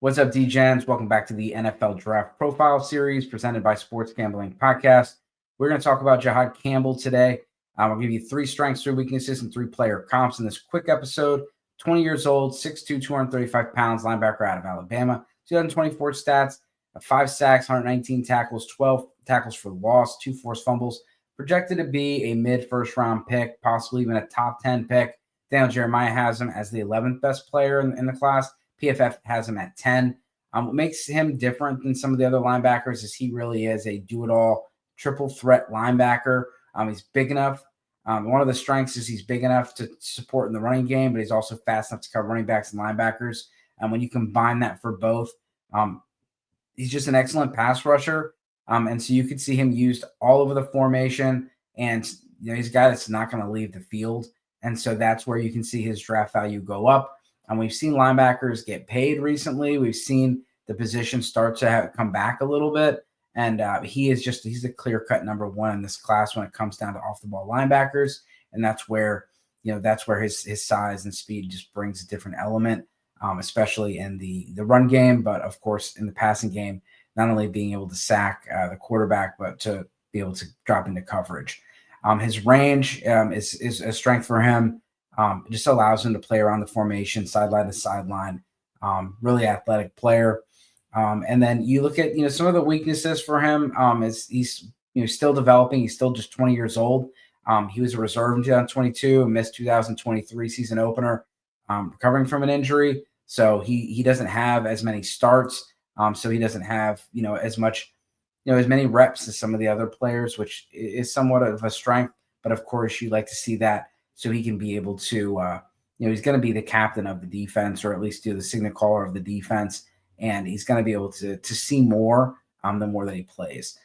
What's up, D-Gens? Welcome back to the NFL Draft Profile Series presented by Sports Gambling Podcast. We're going to talk about Jihaad Campbell today. I'll give you 3 strengths, 3 weaknesses, and 3 player comps in this quick episode. 20 years old, 6'2", 235 pounds, linebacker out of Alabama. 2024 stats, 5 sacks, 119 tackles, 12 tackles for loss, 2 forced fumbles. Projected to be a mid-first round pick, possibly even a top 10 pick. Daniel Jeremiah has him as the 11th best player in the class. PFF has him at 10. What makes him different than some of the other linebackers is he really is a do-it-all, triple threat linebacker. He's big enough. One of the strengths is he's big enough to support in the running game, but he's also fast enough to cover running backs and linebackers. And when you combine that for both, he's just an excellent pass rusher. And so you could see him used all over the formation. And he's a guy that's not going to leave the field. And so that's where you can see his draft value go up. And we've seen linebackers get paid recently. We've seen the position start to come back a little bit. And he's the clear-cut number 1 in this class when it comes down to off-the-ball linebackers. And that's where, his size and speed just brings a different element, especially in the run game, but of course in the passing game, not only being able to sack the quarterback, but to be able to drop into coverage. His range is a strength for him. It just allows him to play around the formation, sideline to sideline. Really athletic player. And then you look at some of the weaknesses for him. Is he's still developing. He's still just 20 years old. He was a reserve in 2022 and missed 2023 season opener, recovering from an injury. So he doesn't have as many starts. So he doesn't have as much as many reps as some of the other players, which is somewhat of a strength. But of course, you like to see that. So he can be able to, he's going to be the captain of the defense, or at least do the signal caller of the defense. And he's going to be able to see more the more that he plays.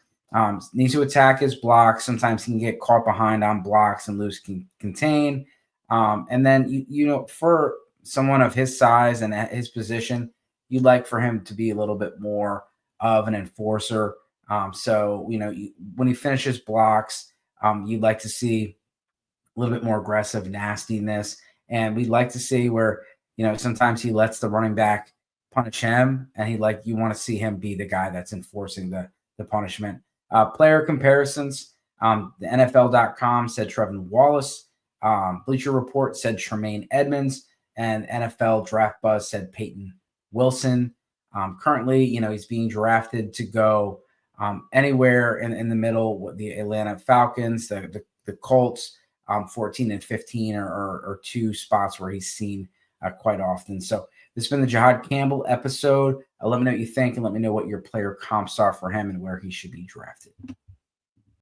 Needs to attack his blocks. Sometimes he can get caught behind on blocks and lose contain. And then, for someone of his size and at his position, you'd like for him to be a little bit more of an enforcer. So, when he finishes blocks, you'd like to see a little bit more aggressive nastiness. And we'd like to see where, sometimes he lets the running back punish him, and you want to see him be the guy that's enforcing the punishment. Player comparisons. The NFL.com said Trevin Wallace. Bleacher Report said Tremaine Edmonds, and NFL Draft Buzz said Peyton Wilson. Currently, he's being drafted to go anywhere in the middle with the Atlanta Falcons, the Colts. 14 and 15 are 2 spots where he's seen quite often. So this has been the Jihaad Campbell episode. Let me know what you think, and let me know what your player comps are for him and where he should be drafted.